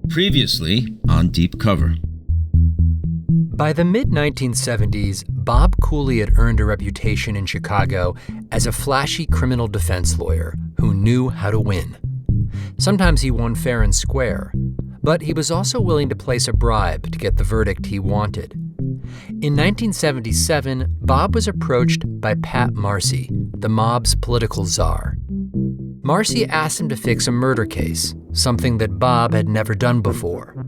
Previously on Deep Cover. By the mid-1970s, Bob Cooley had earned a reputation in Chicago as a flashy criminal defense lawyer who knew how to win. Sometimes he won fair and square, but he was also willing to place a bribe to get the verdict he wanted. In 1977, Bob was approached by Pat Marcy, the mob's political czar. Marcy asked him to fix a murder case, something that Bob had never done before.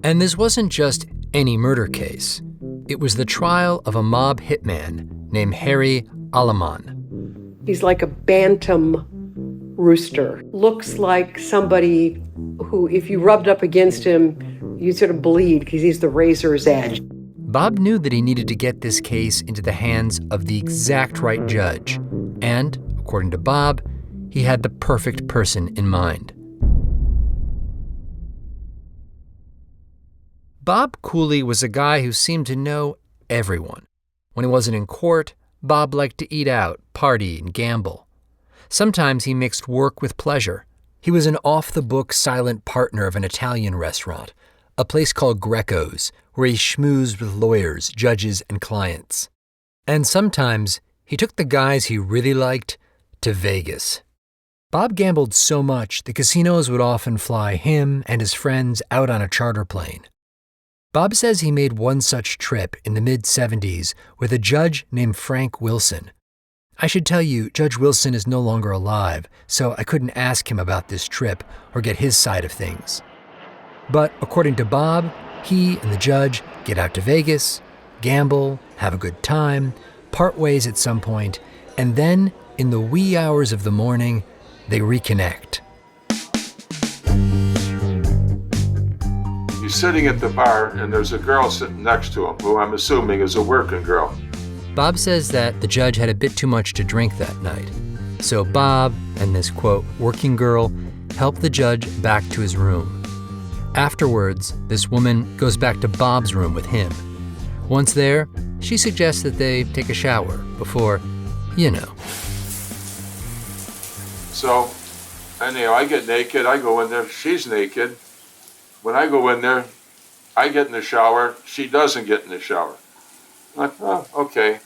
And this wasn't just any murder case. It was the trial of a mob hitman named Harry Aleman. He's like a bantam rooster. Looks like somebody who, if you rubbed up against him, you'd sort of bleed because he's the razor's edge. Bob knew that he needed to get this case into the hands of the exact right judge. And, according to Bob, he had the perfect person in mind. Bob Cooley was a guy who seemed to know everyone. When he wasn't in court, Bob liked to eat out, party, and gamble. Sometimes he mixed work with pleasure. He was an off-the-book silent partner of an Italian restaurant, a place called Greco's, where he schmoozed with lawyers, judges, and clients. And sometimes he took the guys he really liked to Vegas. Bob gambled so much the casinos would often fly him and his friends out on a charter plane. Bob says he made one such trip in the mid-70s with a judge named Frank Wilson. I should tell you, Judge Wilson is no longer alive, so I couldn't ask him about this trip or get his side of things. But according to Bob, he and the judge get out to Vegas, gamble, have a good time, part ways at some point, and then, in the wee hours of the morning, they reconnect. He's sitting at the bar, and there's a girl sitting next to him, who I'm assuming is a working girl. Bob says that the judge had a bit too much to drink that night. So Bob and this, quote, working girl helped the judge back to his room. Afterwards, this woman goes back to Bob's room with him. Once there, she suggests that they take a shower before, you know. So, anyhow, I get naked, I go in there, she's naked. When I go in there, I get in the shower, she doesn't get in the shower. I'm like, oh, okay.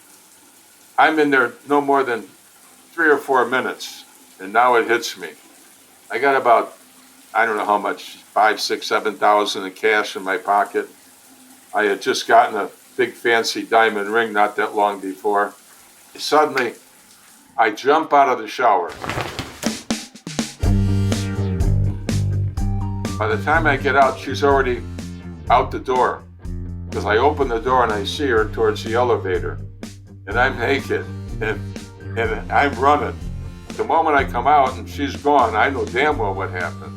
I'm in there no more than 3 or 4 minutes, and now it hits me. I got about, I don't know how much, 5, 6, 7,000 in cash in my pocket. I had just gotten a big fancy diamond ring not that long before. Suddenly, I jump out of the shower. By the time I get out, she's already out the door. Because I open the door and I see her towards the elevator. And I'm naked and I'm running. The moment I come out and she's gone, I know damn well what happened.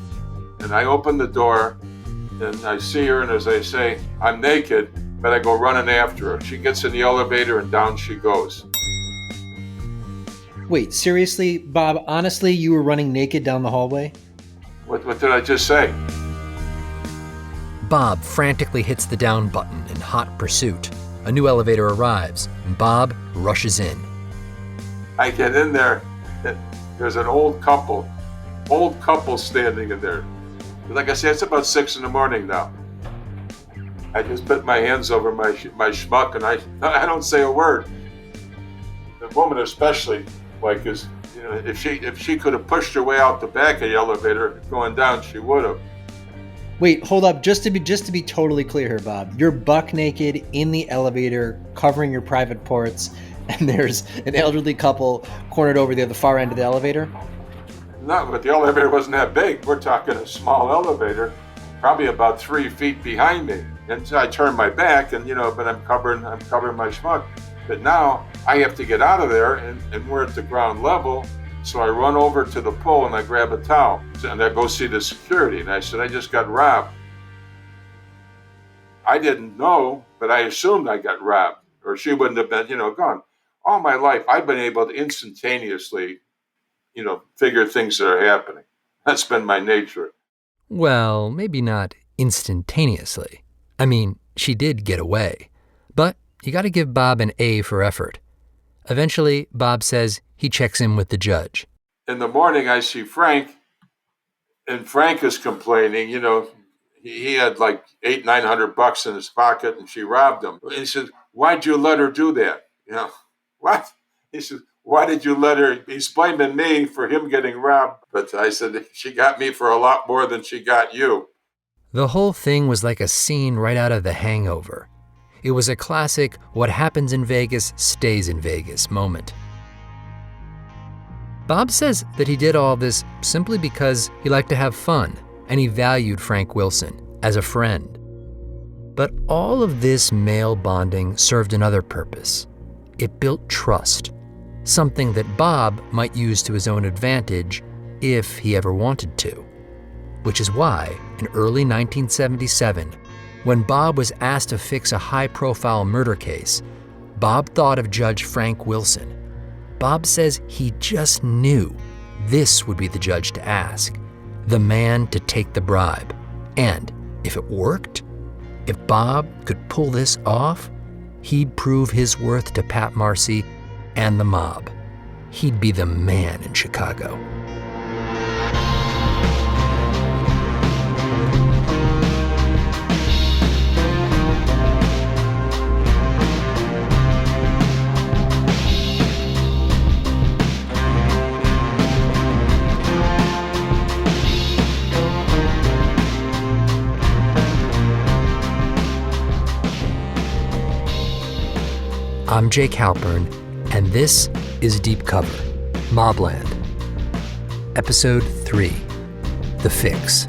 And I open the door and I see her, and as I say, I'm naked, but I go running after her. She gets in the elevator and down she goes. Wait, seriously, Bob, honestly, you were running naked down the hallway? What did I just say? Bob frantically hits the down button in hot pursuit. A new elevator arrives, and Bob rushes in. I get in there, and there's an old couple standing in there. Like I said, it's about 6 in the morning now. I just put my hands over my schmuck, and I don't say a word. The woman especially, like, is, you know, if she could have pushed her way out the back of the elevator going down, she would have. Wait, hold up. Just to be totally clear here, Bob. You're buck naked in the elevator, covering your private parts, and there's an elderly couple cornered over the far end of the elevator? No, but the elevator wasn't that big. We're talking a small elevator, probably about 3 feet behind me. And so I turn my back, and but I'm covering my schmuck. But now I have to get out of there, and we're at the ground level. So I run over to the pole and I grab a towel, and I go see the security. And I said, I just got robbed. I didn't know, but I assumed I got robbed, or she wouldn't have been, gone. All my life, I've been able to instantaneously, figure things that are happening. That's been my nature. Well, maybe not instantaneously. I mean, she did get away. But you got to give Bob an A for effort. Eventually, Bob says he checks in with the judge. In the morning, I see Frank, and Frank is complaining, he had like $800-900 in his pocket, and she robbed him. And he said, "Why'd you let her do that?" What? He said, "Why did you let her?" He's blaming me for him getting robbed. But I said, "She got me for a lot more than she got you." The whole thing was like a scene right out of The Hangover. It was a classic what happens in Vegas stays in Vegas moment. Bob says that he did all this simply because he liked to have fun and he valued Frank Wilson as a friend. But all of this male bonding served another purpose. It built trust, something that Bob might use to his own advantage if he ever wanted to. Which is why, in early 1977, when Bob was asked to fix a high-profile murder case, Bob thought of Judge Frank Wilson. Bob says he just knew this would be the judge to ask, the man to take the bribe. And if it worked, if Bob could pull this off, he'd prove his worth to Pat Marcy and the mob. He'd be the man in Chicago. I'm Jake Halpern, and this is Deep Cover, Mobland. Episode 3, The Fix.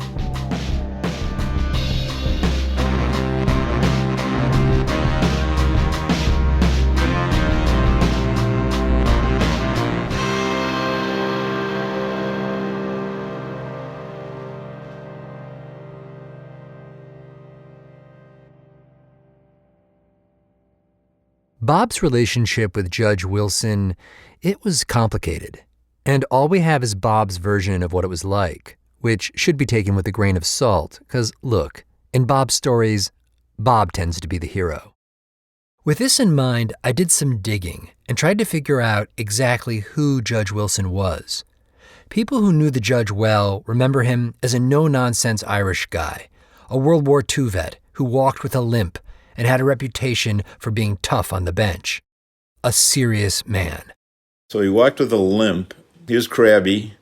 Bob's relationship with Judge Wilson, it was complicated. And all we have is Bob's version of what it was like, which should be taken with a grain of salt, because look, in Bob's stories, Bob tends to be the hero. With this in mind, I did some digging and tried to figure out exactly who Judge Wilson was. People who knew the judge well remember him as a no-nonsense Irish guy, a World War II vet who walked with a limp and had a reputation for being tough on the bench. A serious man. So he walked with a limp, he was crabby,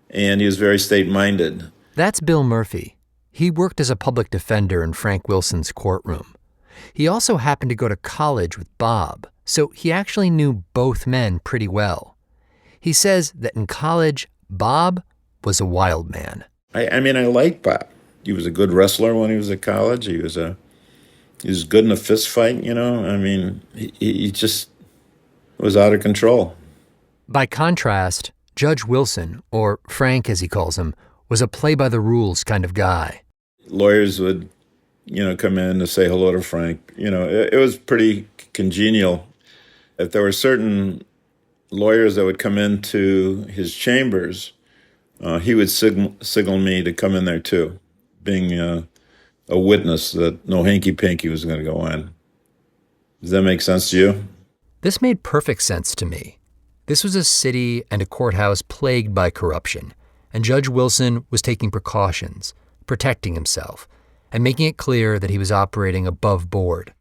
and he was very state-minded. That's Bill Murphy. He worked as a public defender in Frank Wilson's courtroom. He also happened to go to college with Bob, so he actually knew both men pretty well. He says that in college, Bob was a wild man. I liked Bob. He was a good wrestler when he was at college. He was good in a fist fight, he just was out of control. By contrast, Judge Wilson, or Frank as he calls him, was a play-by-the-rules kind of guy. Lawyers would, come in to say hello to Frank. It was pretty congenial. If there were certain lawyers that would come into his chambers, he would signal me to come in there too, being a witness that no hanky-panky was going to go on. Does that make sense to you? This made perfect sense to me. This was a city and a courthouse plagued by corruption, and Judge Wilson was taking precautions, protecting himself, and making it clear that he was operating above board.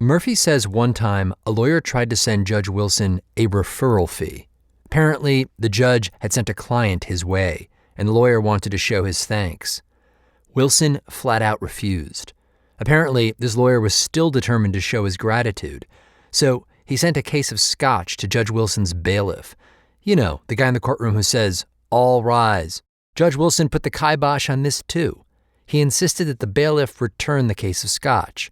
Murphy says one time a lawyer tried to send Judge Wilson a referral fee. Apparently, the judge had sent a client his way, and the lawyer wanted to show his thanks. Wilson flat out refused. Apparently, this lawyer was still determined to show his gratitude, so he sent a case of scotch to Judge Wilson's bailiff. The guy in the courtroom who says, "All rise." Judge Wilson put the kibosh on this too. He insisted that the bailiff return the case of scotch.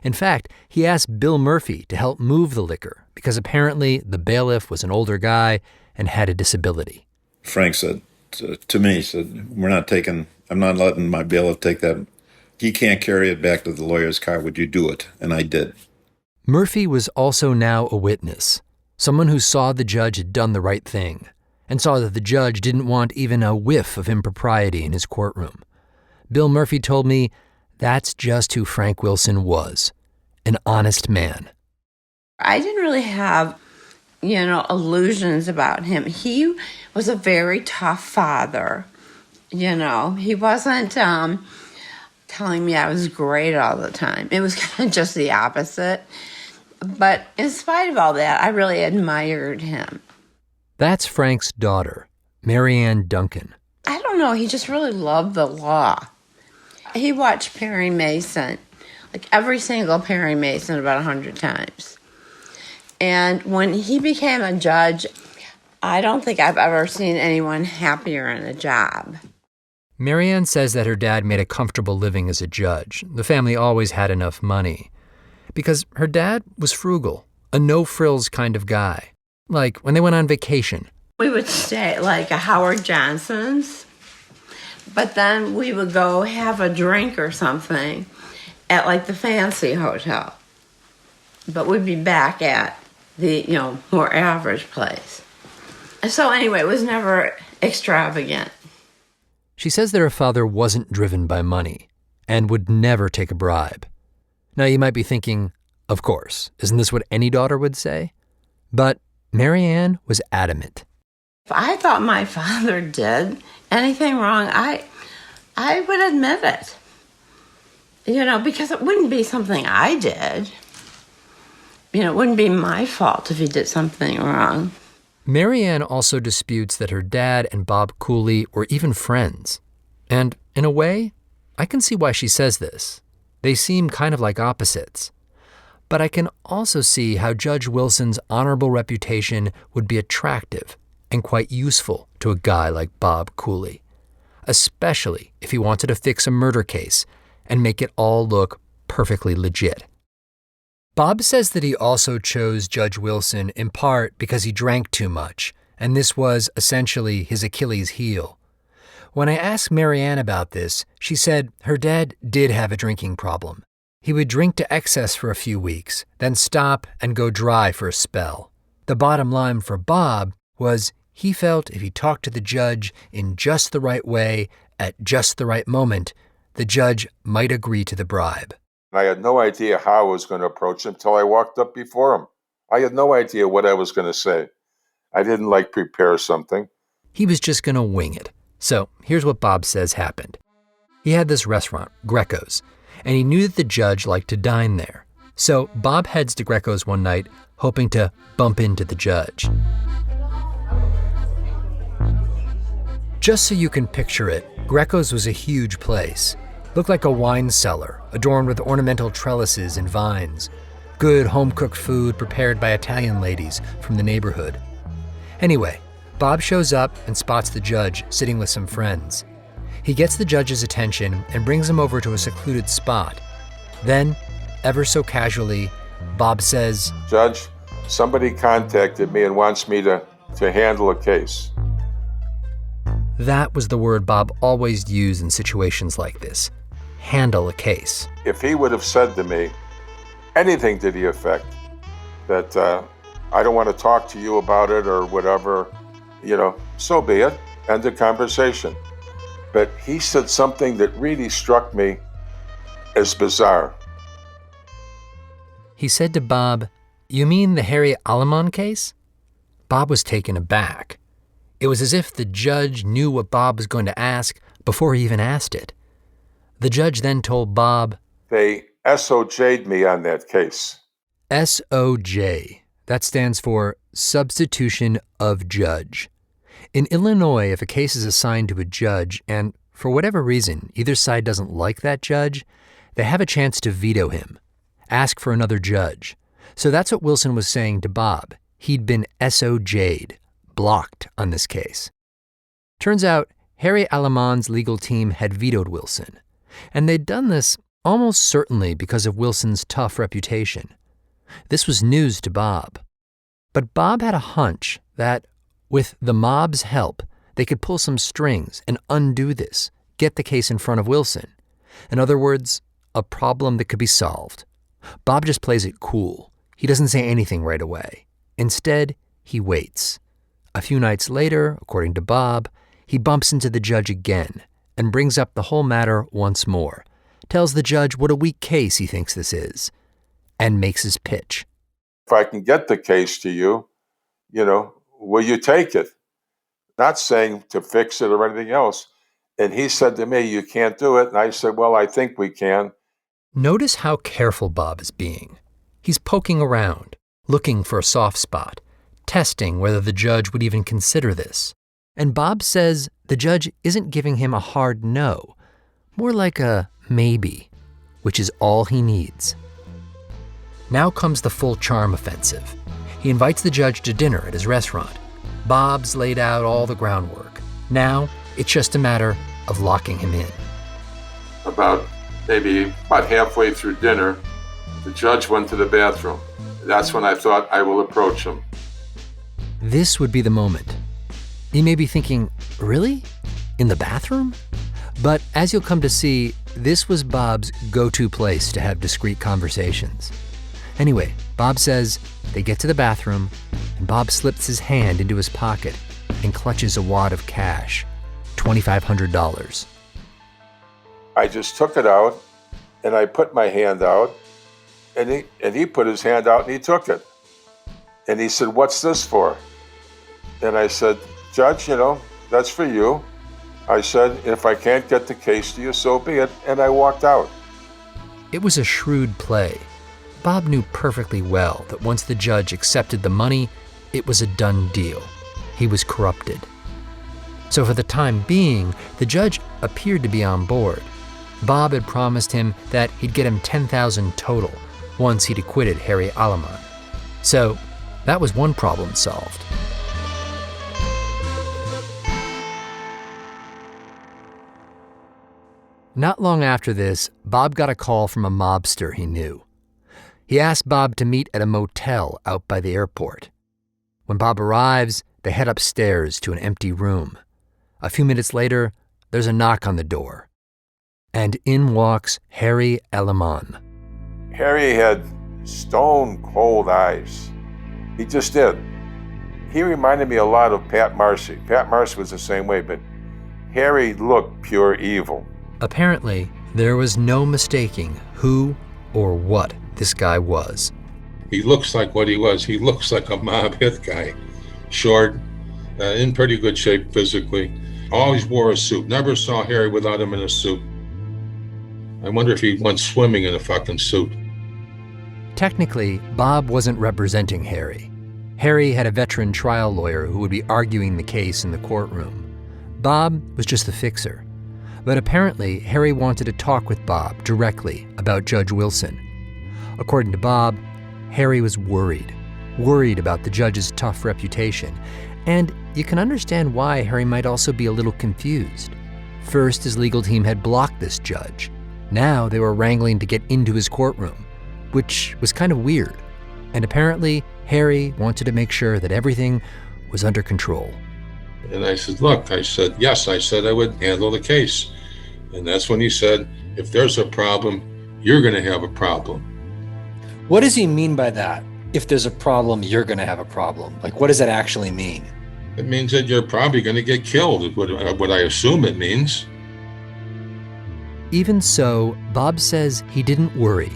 In fact, he asked Bill Murphy to help move the liquor because apparently the bailiff was an older guy and had a disability. Frank said to me, I'm not letting my bailiff take that. He can't carry it back to the lawyer's car. Would you do it? And I did. Murphy was also now a witness, someone who saw the judge had done the right thing and saw that the judge didn't want even a whiff of impropriety in his courtroom. Bill Murphy told me that's just who Frank Wilson was, an honest man. I didn't really have illusions about him. He was a very tough father. He wasn't telling me I was great all the time. It was kind of just the opposite. But in spite of all that, I really admired him. That's Frank's daughter, Marianne Duncan. I don't know, he just really loved the law. He watched Perry Mason, like every single Perry Mason, about 100 times. And when he became a judge, I don't think I've ever seen anyone happier in a job. Marianne says that her dad made a comfortable living as a judge. The family always had enough money. Because her dad was frugal, a no-frills kind of guy. Like when they went on vacation. We would stay at like a Howard Johnson's, but then we would go have a drink or something at like the fancy hotel. But we'd be back at the, more average place. So anyway, it was never extravagant. She says that her father wasn't driven by money and would never take a bribe. Now you might be thinking, of course, isn't this what any daughter would say? But Marianne was adamant. If I thought my father did anything wrong, I would admit it. Because it wouldn't be something I did. It wouldn't be my fault if he did something wrong. Marianne also disputes that her dad and Bob Cooley were even friends. And in a way, I can see why she says this. They seem kind of like opposites. But I can also see how Judge Wilson's honorable reputation would be attractive and quite useful to a guy like Bob Cooley, especially if he wanted to fix a murder case and make it all look perfectly legit. Bob says that he also chose Judge Wilson in part because he drank too much, and this was essentially his Achilles heel. When I asked Marianne about this, she said her dad did have a drinking problem. He would drink to excess for a few weeks, then stop and go dry for a spell. The bottom line for Bob was he felt if he talked to the judge in just the right way at just the right moment, the judge might agree to the bribe. I had no idea how I was going to approach him until I walked up before him. I had no idea what I was going to say. I didn't prepare something. He was just going to wing it. So here's what Bob says happened. He had this restaurant, Greco's, and he knew that the judge liked to dine there. So Bob heads to Greco's one night, hoping to bump into the judge. Just so you can picture it, Greco's was a huge place. Looked like a wine cellar, adorned with ornamental trellises and vines. Good home-cooked food prepared by Italian ladies from the neighborhood. Anyway, Bob shows up and spots the judge sitting with some friends. He gets the judge's attention and brings him over to a secluded spot. Then, ever so casually, Bob says, "Judge, somebody contacted me and wants me to handle a case." That was the word Bob always used in situations like this. Handle a case. If he would have said to me anything to the effect that I don't want to talk to you about it or whatever, so be it. End of conversation. But he said something that really struck me as bizarre. He said to Bob, "You mean the Harry Aleman case?" Bob was taken aback. It was as if the judge knew what Bob was going to ask before he even asked it. The judge then told Bob, "They SOJ'd me on that case." SOJ. That stands for Substitution of Judge. In Illinois, if a case is assigned to a judge and, for whatever reason, either side doesn't like that judge, they have a chance to veto him, ask for another judge. So that's what Wilson was saying to Bob. He'd been SOJ'd, blocked on this case. Turns out, Harry Aleman's legal team had vetoed Wilson, and they'd done this almost certainly because of Wilson's tough reputation. This was news to Bob. But Bob had a hunch that, with the mob's help, they could pull some strings and undo this, get the case in front of Wilson. In other words, a problem that could be solved. Bob just plays it cool. He doesn't say anything right away. Instead, he waits. A few nights later, according to Bob, he bumps into the judge again and brings up the whole matter once more, tells the judge what a weak case he thinks this is, and makes his pitch. If I can get the case to you, will you take it? Not saying to fix it or anything else. And he said to me, you can't do it. And I said, well, I think we can. Notice how careful Bob is being. He's poking around, looking for a soft spot, testing whether the judge would even consider this. And Bob says the judge isn't giving him a hard no, more like a maybe, which is all he needs. Now comes the full charm offensive. He invites the judge to dinner at his restaurant. Bob's laid out all the groundwork. Now it's just a matter of locking him in. About halfway through dinner, the judge went to the bathroom. That's when I thought I will approach him. This would be the moment. You may be thinking, really? In the bathroom? But as you'll come to see, this was Bob's go-to place to have discreet conversations. Anyway, Bob says they get to the bathroom, and Bob slips his hand into his pocket and clutches a wad of cash, $2,500. I just took it out, and I put my hand out, and he put his hand out and he took it. And he said, what's this for? And I said, Judge, that's for you. I said, if I can't get the case to you, so be it. And I walked out. It was a shrewd play. Bob knew perfectly well that once the judge accepted the money, it was a done deal. He was corrupted. So for the time being, the judge appeared to be on board. Bob had promised him that he'd get him $10,000 total once he'd acquitted Harry Aleman. So that was one problem solved. Not long after this, Bob got a call from a mobster he knew. He asked Bob to meet at a motel out by the airport. When Bob arrives, they head upstairs to an empty room. A few minutes later, there's a knock on the door. And in walks Harry Aleman. Harry had stone cold eyes. He just did. He reminded me a lot of Pat Marcy. Pat Marcy was the same way, but Harry looked pure evil. Apparently, there was no mistaking who or what this guy was. He looks like what he was. He looks like a mob hit guy. Short, in pretty good shape physically. Always wore a suit. Never saw Harry without him in a suit. I wonder if he went swimming in a fucking suit. Technically, Bob wasn't representing Harry. Harry had a veteran trial lawyer who would be arguing the case in the courtroom. Bob was just the fixer. But apparently, Harry wanted to talk with Bob directly about Judge Wilson. According to Bob, Harry was worried about the judge's tough reputation. And you can understand why Harry might also be a little confused. First, his legal team had blocked this judge. Now they were wrangling to get into his courtroom, which was kind of weird. And apparently, Harry wanted to make sure that everything was under control. And I said, look, yes, I said I would handle the case. And that's when he said, if there's a problem, you're going to have a problem. What does he mean by that? If there's a problem, you're going to have a problem. Like, what does that actually mean? It means that you're probably going to get killed, is what I assume it means. Even so, Bob says he didn't worry.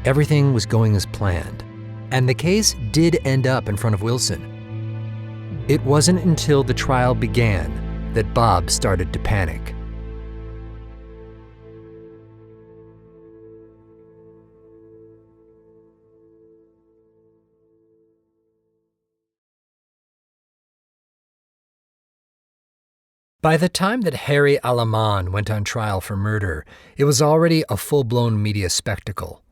Everything was going as planned. And the case did end up in front of Wilson. It wasn't until the trial began that Bob started to panic. By the time that Harry Aleman went on trial for murder, it was already a full-blown media spectacle.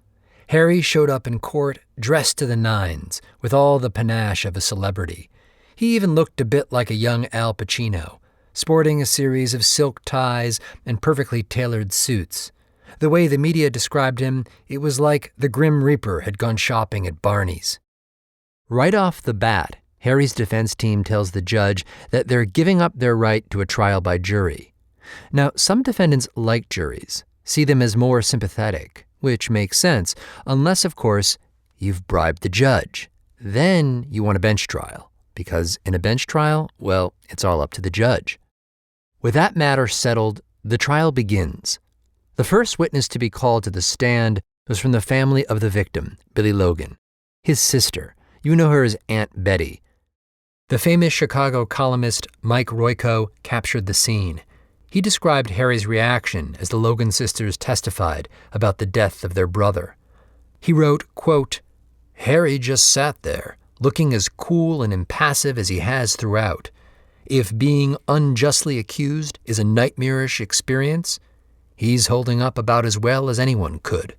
Harry showed up in court dressed to the nines, with all the panache of a celebrity. He even looked a bit like a young Al Pacino, sporting a series of silk ties and perfectly tailored suits. The way the media described him, it was like the Grim Reaper had gone shopping at Barney's. Right off the bat, Harry's defense team tells the judge that they're giving up their right to a trial by jury. Now, some defendants like juries, see them as more sympathetic, which makes sense, unless, of course, you've bribed the judge. Then you want a bench trial, because in a bench trial, well, it's all up to the judge. With that matter settled, the trial begins. The first witness to be called to the stand was from the family of the victim, Billy Logan. His sister, you know her as Aunt Betty. The famous Chicago columnist Mike Royko captured the scene. He described Harry's reaction as the Logan sisters testified about the death of their brother. He wrote, quote, "Harry just sat there, looking as cool and impassive as he has throughout. If being unjustly accused is a nightmarish experience, he's holding up about as well as anyone could."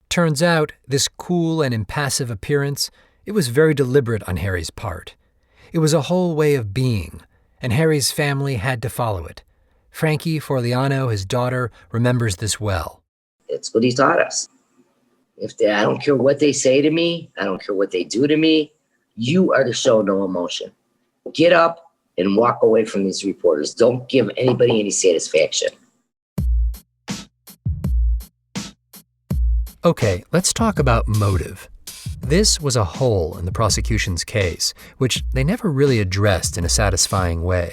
Turns out, this cool and impassive appearance, it was very deliberate on Harry's part. It was a whole way of being, and Harry's family had to follow it. Frankie Forliano, his daughter, remembers this well. It's what he taught us. I don't care what they say to me, I don't care what they do to me, you are to show no emotion. Get up and walk away from these reporters. Don't give anybody any satisfaction. Okay, let's talk about motive. This was a hole in the prosecution's case, which they never really addressed in a satisfying way.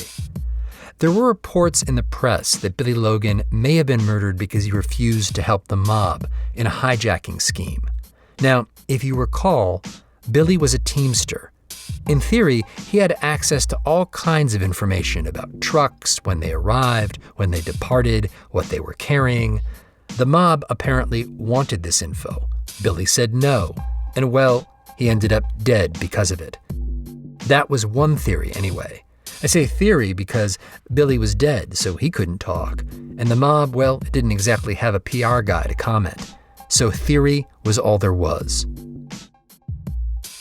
There were reports in the press that Billy Logan may have been murdered because he refused to help the mob in a hijacking scheme. Now, if you recall, Billy was a teamster. In theory, he had access to all kinds of information about trucks, when they arrived, when they departed, what they were carrying. The mob apparently wanted this info. Billy said no, and well, he ended up dead because of it. That was one theory anyway. I say theory because Billy was dead, so he couldn't talk, and the mob, well, it didn't exactly have a PR guy to comment. So theory was all there was.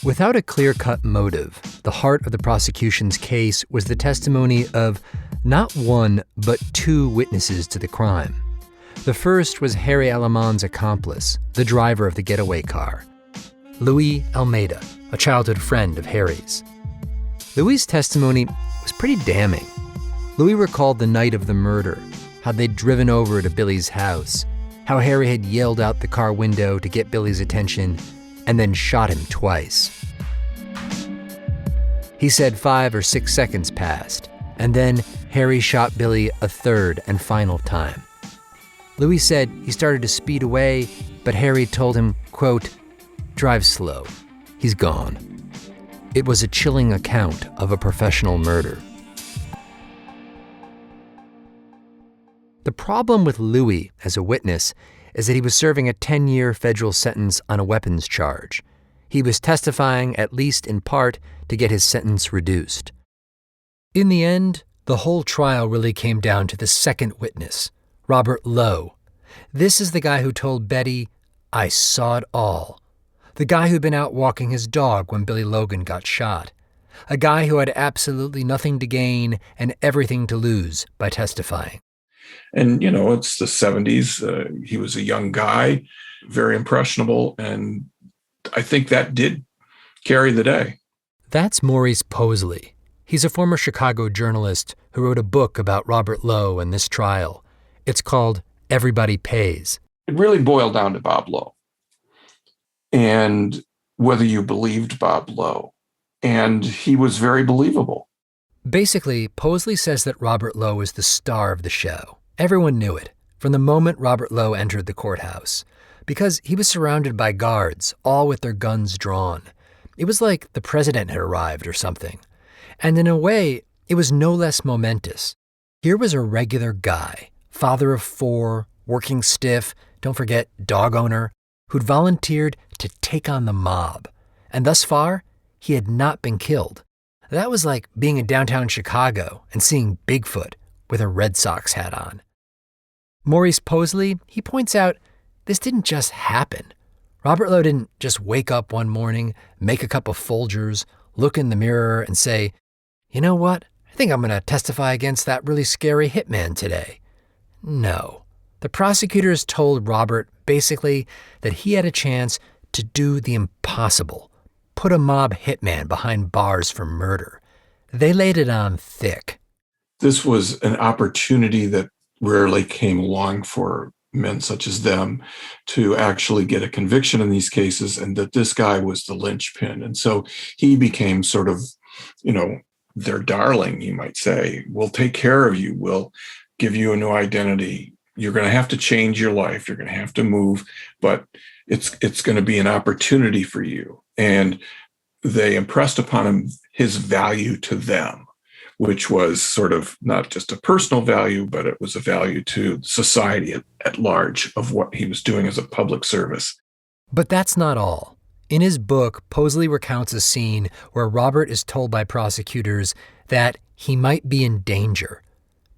Without a clear-cut motive, the heart of the prosecution's case was the testimony of not one, but two witnesses to the crime. The first was Harry Aleman's accomplice, the driver of the getaway car, Louis Almeida, a childhood friend of Harry's. Louis' testimony was pretty damning. Louis recalled the night of the murder, how they'd driven over to Billy's house, how Harry had yelled out the car window to get Billy's attention, and then shot him twice. He said 5 or 6 seconds passed, and then Harry shot Billy a third and final time. Louis said he started to speed away, but Harry told him, quote, "Drive slow. He's gone." It was a chilling account of a professional murder. The problem with Louis as a witness is that he was serving a 10-year federal sentence on a weapons charge. He was testifying, at least in part, to get his sentence reduced. In the end, the whole trial really came down to the second witness, Robert Lowe. This is the guy who told Betty, "I saw it all." The guy who'd been out walking his dog when Billy Logan got shot. A guy who had absolutely nothing to gain and everything to lose by testifying. And, it's the 70s. He was a young guy, very impressionable. And I think that did carry the day. That's Maurice Posley. He's a former Chicago journalist who wrote a book about Robert Lowe and this trial. It's called Everybody Pays. It really boiled down to Bob Lowe and whether you believed Bob Lowe. And he was very believable. Basically, Posley says that Robert Lowe is the star of the show. Everyone knew it from the moment Robert Lowe entered the courthouse, because he was surrounded by guards, all with their guns drawn. It was like the president had arrived or something. And in a way, it was no less momentous. Here was a regular guy, father of 4, working stiff, don't forget, dog owner, who'd volunteered to take on the mob. And thus far, he had not been killed. That was like being in downtown Chicago and seeing Bigfoot with a Red Sox hat on. Maurice Posley, he points out, this didn't just happen. Robert Lowe didn't just wake up one morning, make a cup of Folgers, look in the mirror and say, "You know what? I think I'm going to testify against that really scary hitman today." No. The prosecutors told Robert basically that he had a chance to do the impossible, put a mob hitman behind bars for murder. They laid it on thick. This was an opportunity that rarely came along for men such as them to actually get a conviction in these cases, and that this guy was the linchpin. And so he became sort of, their darling, you might say. We'll take care of you. We'll give you a new identity. You're going to have to change your life. You're going to have to move, but it's going to be an opportunity for you. And they impressed upon him his value to them, which was sort of not just a personal value, but it was a value to society at large of what he was doing as a public service. But that's not all. In his book, Posley recounts a scene where Robert is told by prosecutors that he might be in danger.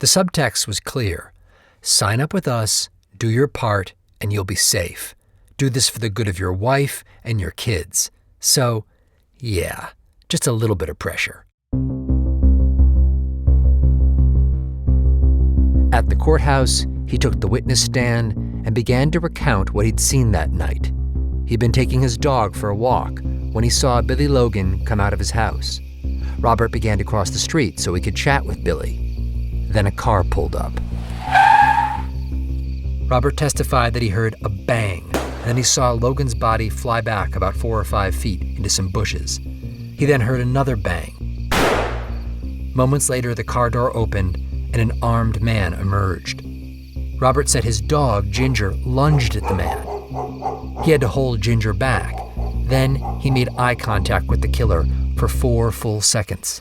The subtext was clear. Sign up with us, do your part, and you'll be safe. Do this for the good of your wife and your kids. So, yeah, just a little bit of pressure. At the courthouse, he took the witness stand and began to recount what he'd seen that night. He'd been taking his dog for a walk when he saw Billy Logan come out of his house. Robert began to cross the street so he could chat with Billy. Then a car pulled up. Robert testified that he heard a bang, and then he saw Logan's body fly back about 4 or 5 feet into some bushes. He then heard another bang. Moments later, the car door opened and an armed man emerged. Robert said his dog, Ginger, lunged at the man. He had to hold Ginger back. Then he made eye contact with the killer for 4 full seconds.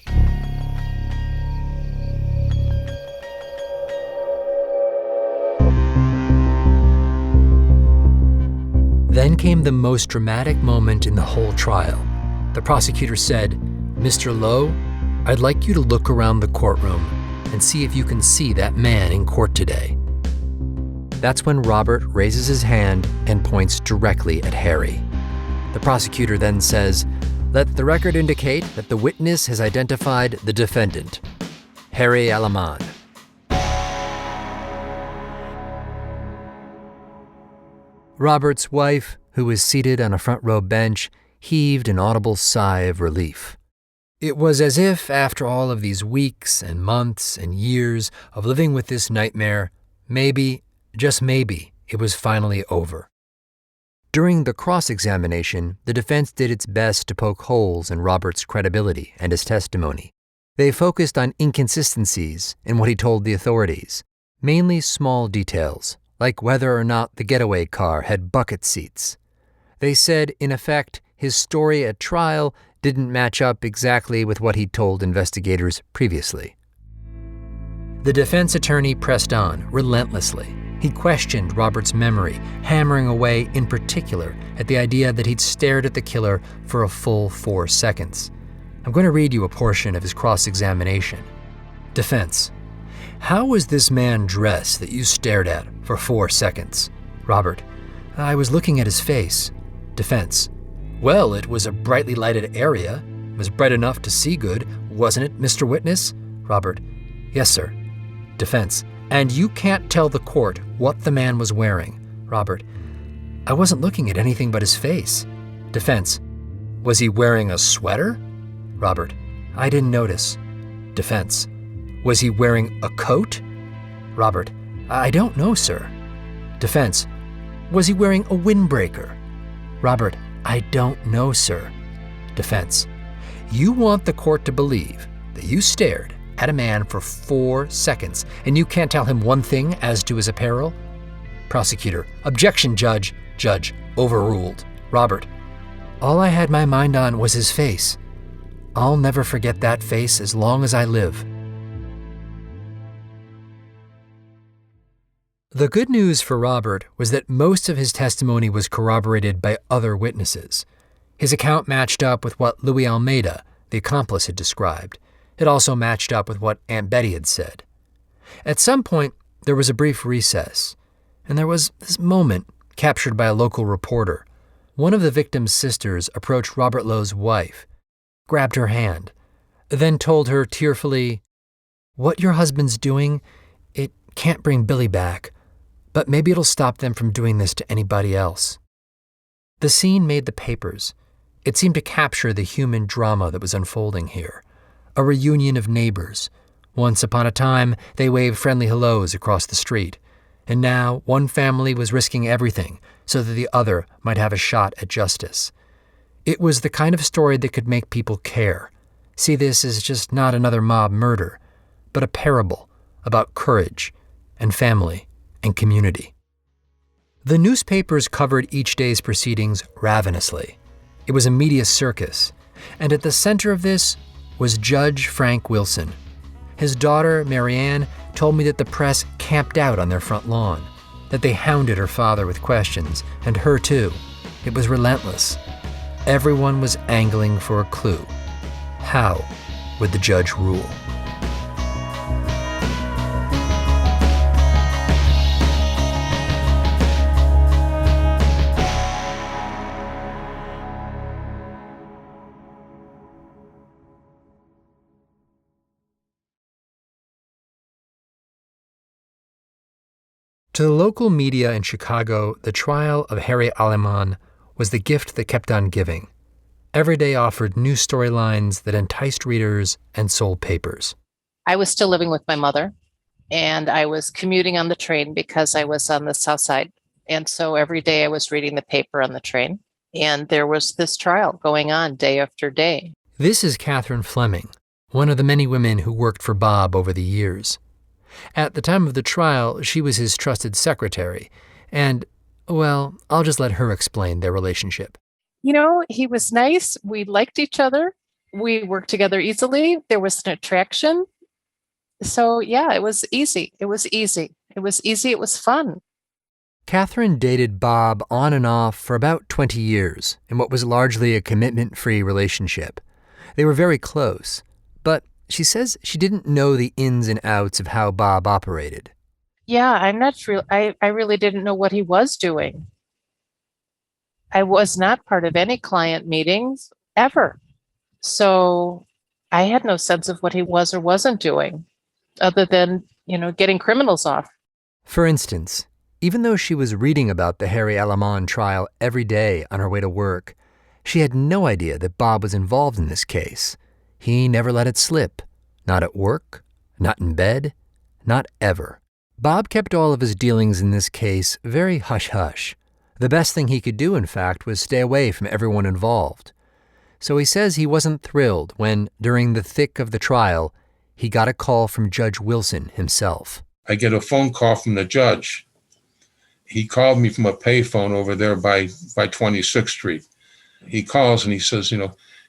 Then came the most dramatic moment in the whole trial. The prosecutor said, "Mr. Lowe, I'd like you to look around the courtroom and see if you can see that man in court today." That's when Robert raises his hand and points directly at Harry. The prosecutor then says, "Let the record indicate that the witness has identified the defendant, Harry Aleman." Robert's wife, who was seated on a front row bench, heaved an audible sigh of relief. It was as if, after all of these weeks and months and years of living with this nightmare, maybe, just maybe, it was finally over. During the cross-examination, the defense did its best to poke holes in Robert's credibility and his testimony. They focused on inconsistencies in what he told the authorities, mainly small details, like whether or not the getaway car had bucket seats. They said, in effect, his story at trial didn't match up exactly with what he'd told investigators previously. The defense attorney pressed on, relentlessly. He questioned Robert's memory, hammering away in particular at the idea that he'd stared at the killer for a full 4 seconds. I'm going to read you a portion of his cross-examination. Defense: "How was this man dressed that you stared at for 4 seconds?" Robert: "I was looking at his face." Defense: "Well, it was a brightly lighted area. It was bright enough to see good, wasn't it, Mr. Witness?" Robert: "Yes, sir." Defense: "And you can't tell the court what the man was wearing?" Robert: "I wasn't looking at anything but his face." Defense: "Was he wearing a sweater?" Robert: "I didn't notice." Defense: "Was he wearing a coat?" Robert: "I don't know, sir." Defense: "Was he wearing a windbreaker?" Robert: "I don't know, sir." Defense: "You want the court to believe that you stared at a man for 4 seconds and you can't tell him one thing as to his apparel?" Prosecutor: "Objection, Judge." Judge: "Overruled." Robert: "All I had my mind on was his face. I'll never forget that face as long as I live." The good news for Robert was that most of his testimony was corroborated by other witnesses. His account matched up with what Louis Almeida, the accomplice, had described. It also matched up with what Aunt Betty had said. At some point, there was a brief recess, and there was this moment captured by a local reporter. One of the victim's sisters approached Robert Lowe's wife, grabbed her hand, then told her tearfully, "What your husband's doing, it can't bring Billy back, but maybe it'll stop them from doing this to anybody else." The scene made the papers. It seemed to capture the human drama that was unfolding here. A reunion of neighbors. Once upon a time, they waved friendly hellos across the street. And now, one family was risking everything so that the other might have a shot at justice. It was the kind of story that could make people care. See this as just not another mob murder, but a parable about courage and family and community. The newspapers covered each day's proceedings ravenously. It was a media circus. And at the center of this was Judge Frank Wilson. His daughter, Marianne, told me that the press camped out on their front lawn, that they hounded her father with questions, and her too. It was relentless. Everyone was angling for a clue. How would the judge rule? To the local media in Chicago, the trial of Harry Aleman was the gift that kept on giving. Every day offered new storylines that enticed readers and sold papers. I was still living with my mother, and I was commuting on the train because I was on the south side. And so every day I was reading the paper on the train, and there was this trial going on day after day. This is Catherine Fleming, one of the many women who worked for Bob over the years. At the time of the trial, she was his trusted secretary, and, well, I'll just let her explain their relationship. You know, he was nice. We liked each other. We worked together easily. There was an attraction. So, yeah, it was easy. It was easy. It was easy. It was fun. Catherine dated Bob on and off for about 20 years in what was largely a commitment-free relationship. They were very close, but she says she didn't know the ins and outs of how Bob operated. Yeah, I'm not sure. I really didn't know what he was doing. I was not part of any client meetings ever. So I had no sense of what he was or wasn't doing other than, getting criminals off. For instance, even though she was reading about the Harry Aleman trial every day on her way to work, she had no idea that Bob was involved in this case. He never let it slip. Not at work, not in bed, not ever. Bob kept all of his dealings in this case very hush-hush. The best thing he could do, in fact, was stay away from everyone involved. So he says he wasn't thrilled when, during the thick of the trial, he got a call from Judge Wilson himself. I get a phone call from the judge. He called me from a payphone over there by 26th Street. He calls and he says,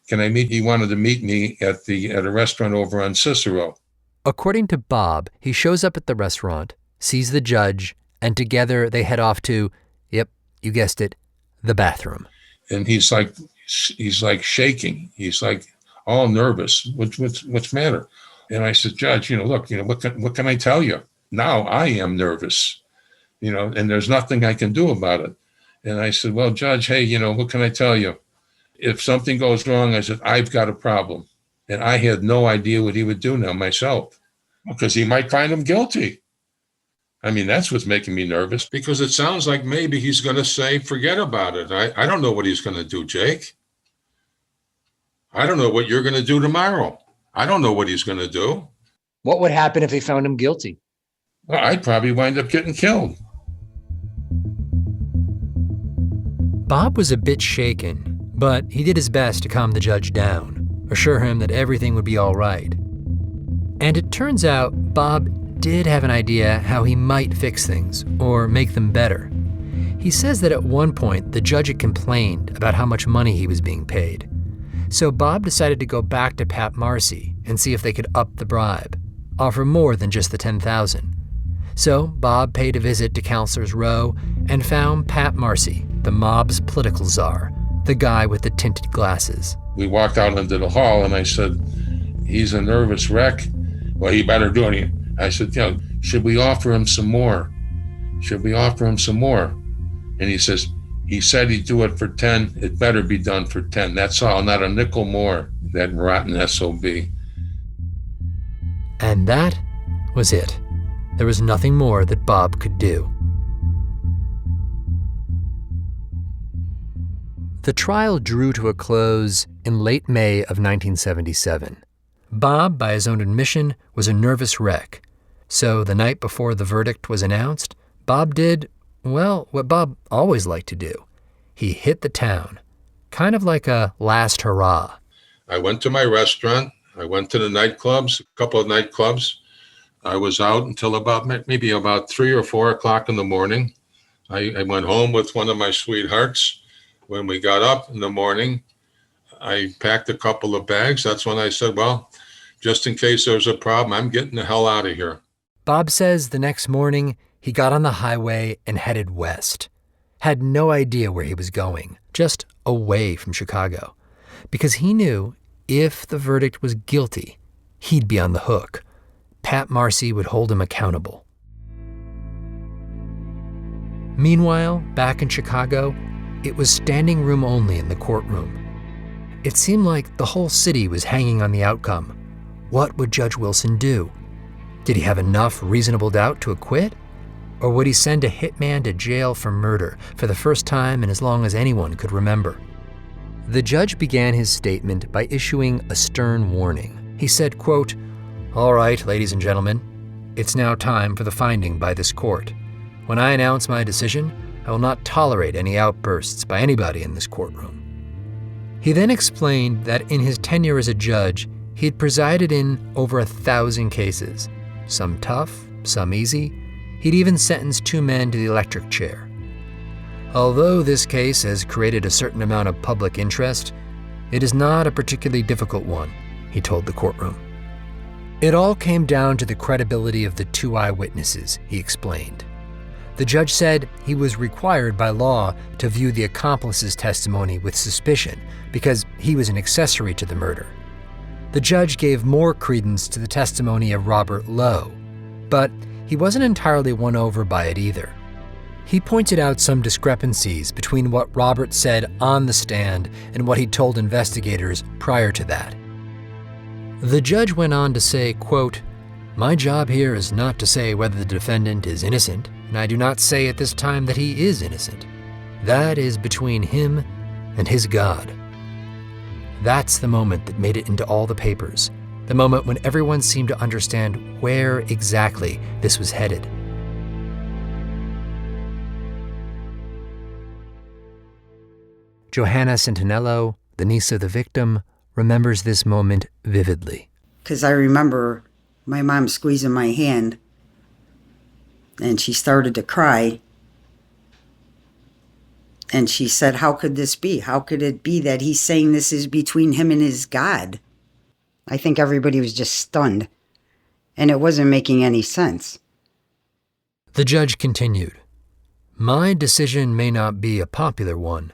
can I meet? He wanted to meet me at a restaurant over on Cicero. According to Bob, he shows up at the restaurant, sees the judge, and together they head off to, yep, you guessed it, the bathroom. And he's like shaking. He's like all nervous. What's the matter? And I said, Judge, look, what can I tell you? Now I am nervous, and there's nothing I can do about it. And I said, well, Judge, hey, what can I tell you? If something goes wrong, I said, I've got a problem. And I had no idea what he would do now myself, because he might find him guilty. I mean, that's what's making me nervous, because it sounds like maybe he's going to say, forget about it. I don't know what he's going to do, Jake. I don't know what you're going to do tomorrow. I don't know what he's going to do. What would happen if they found him guilty? Well, I'd probably wind up getting killed. Bob was a bit shaken, but he did his best to calm the judge down, assure him that everything would be all right. And it turns out Bob did have an idea how he might fix things or make them better. He says that at one point the judge had complained about how much money he was being paid. So Bob decided to go back to Pat Marcy and see if they could up the bribe, offer more than just the $10,000. So Bob paid a visit to Counselors Row and found Pat Marcy, the mob's political czar, the guy with the tinted glasses. We walked out into the hall and I said, he's a nervous wreck. Well, he better do it. I said, should we offer him some more? Should we offer him some more? And he says, he said he'd do it for 10. It better be done for 10. That's all, not a nickel more, that rotten SOB. And that was it. There was nothing more that Bob could do. The trial drew to a close in late May of 1977. Bob, by his own admission, was a nervous wreck. So the night before the verdict was announced, Bob did, well, what Bob always liked to do. He hit the town, kind of like a last hurrah. I went to my restaurant. I went to the nightclubs, a couple of nightclubs. I was out until maybe about 3 or 4 o'clock in the morning. I went home with one of my sweethearts. When we got up in the morning, I packed a couple of bags. That's when I said, well, just in case there's a problem, I'm getting the hell out of here. Bob says the next morning he got on the highway and headed west. Had no idea where he was going, just away from Chicago, because he knew if the verdict was guilty, he'd be on the hook. Pat Marcy would hold him accountable. Meanwhile, back in Chicago, it was standing room only in the courtroom. It seemed like the whole city was hanging on the outcome. What would Judge Wilson do? Did he have enough reasonable doubt to acquit? Or would he send a hitman to jail for murder for the first time in as long as anyone could remember? The judge began his statement by issuing a stern warning. He said, quote, "All right, ladies and gentlemen, it's now time for the finding by this court. When I announce my decision, I will not tolerate any outbursts by anybody in this courtroom." He then explained that in his tenure as a judge, he had presided in over 1,000 cases, some tough, some easy. He'd even sentenced 2 men to the electric chair. Although this case has created a certain amount of public interest, it is not a particularly difficult one, he told the courtroom. It all came down to the credibility of the 2 eyewitnesses, he explained. The judge said he was required by law to view the accomplice's testimony with suspicion because he was an accessory to the murder. The judge gave more credence to the testimony of Robert Lowe, but he wasn't entirely won over by it either. He pointed out some discrepancies between what Robert said on the stand and what he'd told investigators prior to that. The judge went on to say, quote, "My job here is not to say whether the defendant is innocent, and I do not say at this time that he is innocent. That is between him and his God." That's the moment that made it into all the papers, the moment when everyone seemed to understand where exactly this was headed. Johanna Centinello, the niece of the victim, remembers this moment vividly. Because I remember my mom squeezing my hand, and she started to cry. And she said, "How could this be? How could it be that he's saying this is between him and his God?" I think everybody was just stunned, and it wasn't making any sense. The judge continued, "My decision may not be a popular one,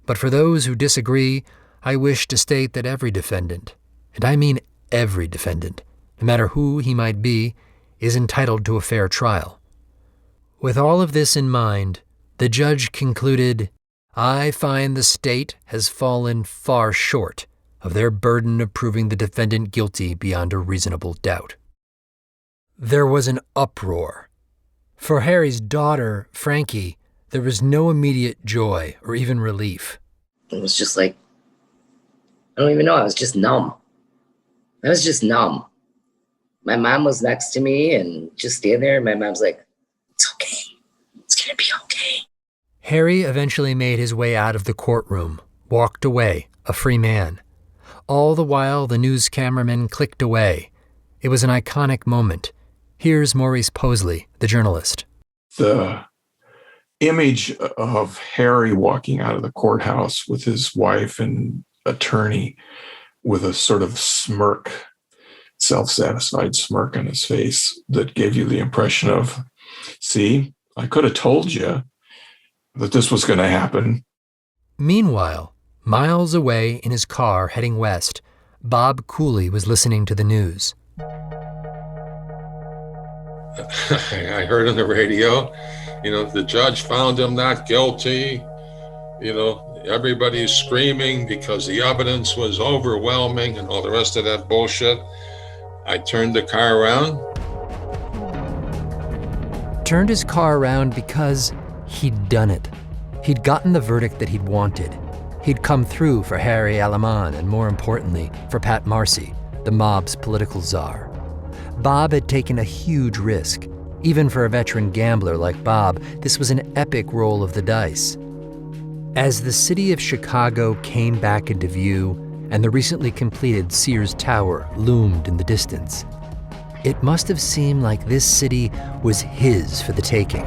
but for those who disagree, I wish to state that every defendant, and I mean every defendant, no matter who he might be, is entitled to a fair trial." With all of this in mind, the judge concluded, "I find the state has fallen far short of their burden of proving the defendant guilty beyond a reasonable doubt." There was an uproar. For Harry's daughter, Frankie, there was no immediate joy or even relief. It was just like, I don't even know, I was just numb. I was just numb. My mom was next to me and just standing there, and my mom's like, "It's okay. It's gonna be okay." Harry eventually made his way out of the courtroom, walked away, a free man. All the while, the news cameramen clicked away. It was an iconic moment. Here's Maurice Posley, the journalist. The image of Harry walking out of the courthouse with his wife and attorney with a sort of smirk, self-satisfied smirk on his face that gave you the impression of, see, I could have told you that this was going to happen. Meanwhile, miles away in his car heading west, Bob Cooley was listening to the news. I heard on the radio, the judge found him not guilty. Everybody's screaming because the evidence was overwhelming and all the rest of that bullshit. I turned the car around. Turned his car around because he'd done it. He'd gotten the verdict that he'd wanted. He'd come through for Harry Aleman and, more importantly, for Pat Marcy, the mob's political czar. Bob had taken a huge risk. Even for a veteran gambler like Bob, this was an epic roll of the dice. As the city of Chicago came back into view and the recently completed Sears Tower loomed in the distance, it must have seemed like this city was his for the taking.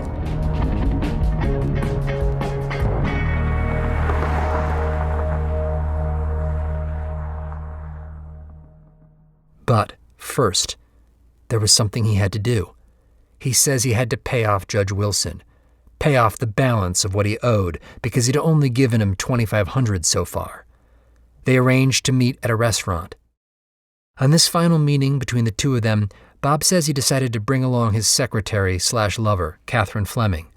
But first, there was something he had to do. He says he had to pay off Judge Wilson, pay off the balance of what he owed because he'd only given him $2,500 so far. They arranged to meet at a restaurant. On this final meeting between the two of them, Bob says he decided to bring along his secretary/lover, Catherine Fleming.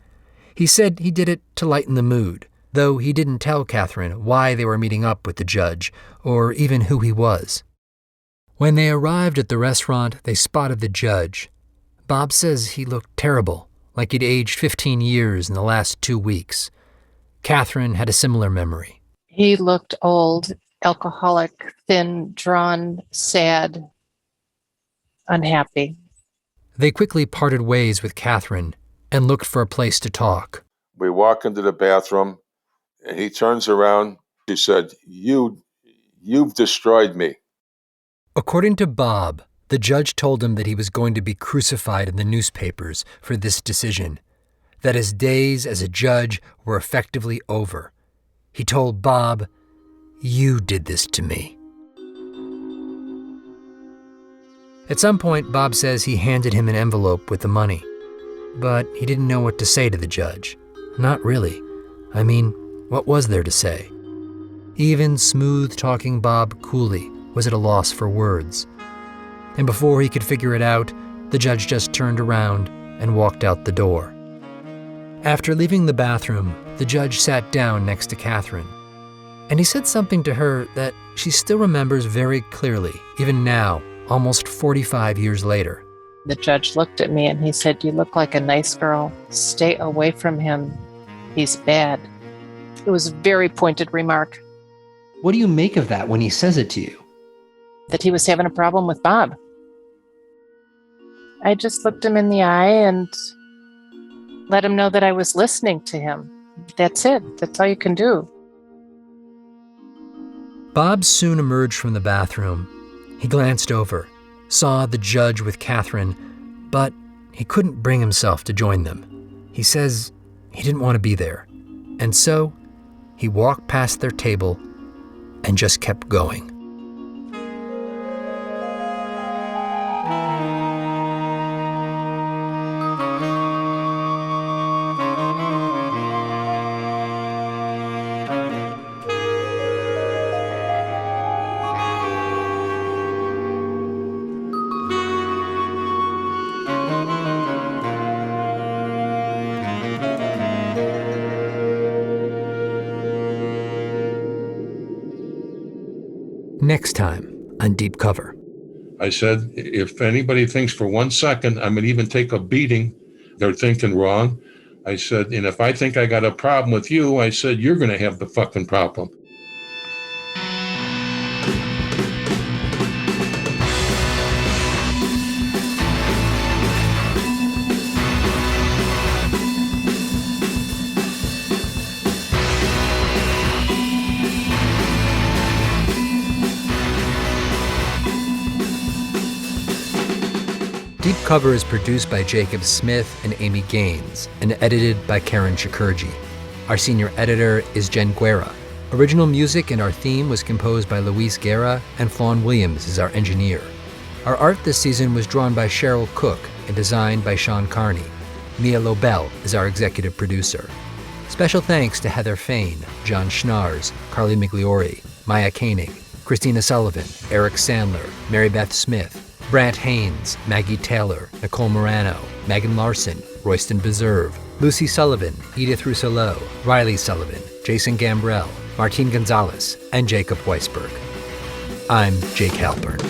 He said he did it to lighten the mood, though he didn't tell Catherine why they were meeting up with the judge or even who he was. When they arrived at the restaurant, they spotted the judge. Bob says he looked terrible, like he'd aged 15 years in the last 2 weeks. Catherine had a similar memory. He looked old, alcoholic, thin, drawn, sad, unhappy. They quickly parted ways with Catherine and looked for a place to talk. We walk into the bathroom, and he turns around. He said, You've destroyed me. According to Bob, the judge told him that he was going to be crucified in the newspapers for this decision, that his days as a judge were effectively over. He told Bob, "You did this to me." At some point, Bob says he handed him an envelope with the money, but he didn't know what to say to the judge. Not really. I mean, what was there to say? Even smooth-talking Bob Cooley was at a loss for words. And before he could figure it out, the judge just turned around and walked out the door. After leaving the bathroom, the judge sat down next to Catherine, and he said something to her that she still remembers very clearly, even now, almost 45 years later. The judge looked at me and he said, "You look like a nice girl. Stay away from him. He's bad." It was a very pointed remark. What do you make of that when he says it to you? That he was having a problem with Bob. I just looked him in the eye and let him know that I was listening to him. That's it. That's all you can do. Bob soon emerged from the bathroom. He glanced over, saw the judge with Catherine, but he couldn't bring himself to join them. He says he didn't want to be there, and so he walked past their table and just kept going. Next time on Deep Cover. I said, if anybody thinks for 1 second I'm going to even take a beating, they're thinking wrong. I said, and if I think I got a problem with you, I said, you're going to have the fucking problem. Deep Cover is produced by Jacob Smith and Amy Gaines and edited by Karen Shakurji. Our senior editor is Jen Guerra. Original music and our theme was composed by Luis Guerra, and Fawn Williams is our engineer. Our art this season was drawn by Cheryl Cook and designed by Sean Carney. Mia Lobel is our executive producer. Special thanks to Heather Fain, John Schnars, Carly Migliori, Maya Koenig, Christina Sullivan, Eric Sandler, Mary Beth Smith, Brant Haynes, Maggie Taylor, Nicole Morano, Megan Larson, Royston Beserve, Lucy Sullivan, Edith Rousselot, Riley Sullivan, Jason Gambrell, Martine Gonzalez, and Jacob Weisberg. I'm Jake Halpern.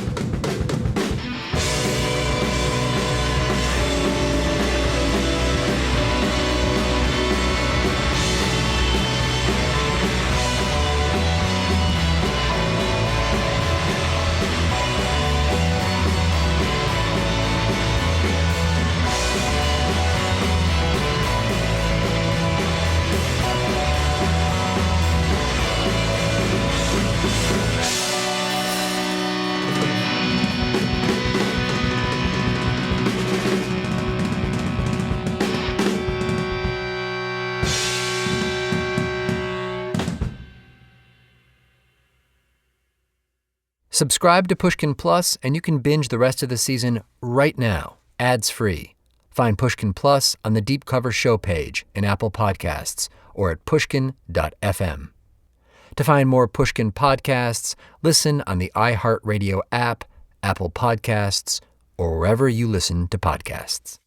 Subscribe to Pushkin Plus and you can binge the rest of the season right now, ads-free. Find Pushkin Plus on the Deep Cover show page in Apple Podcasts or at pushkin.fm. To find more Pushkin podcasts, listen on the iHeartRadio app, Apple Podcasts, or wherever you listen to podcasts.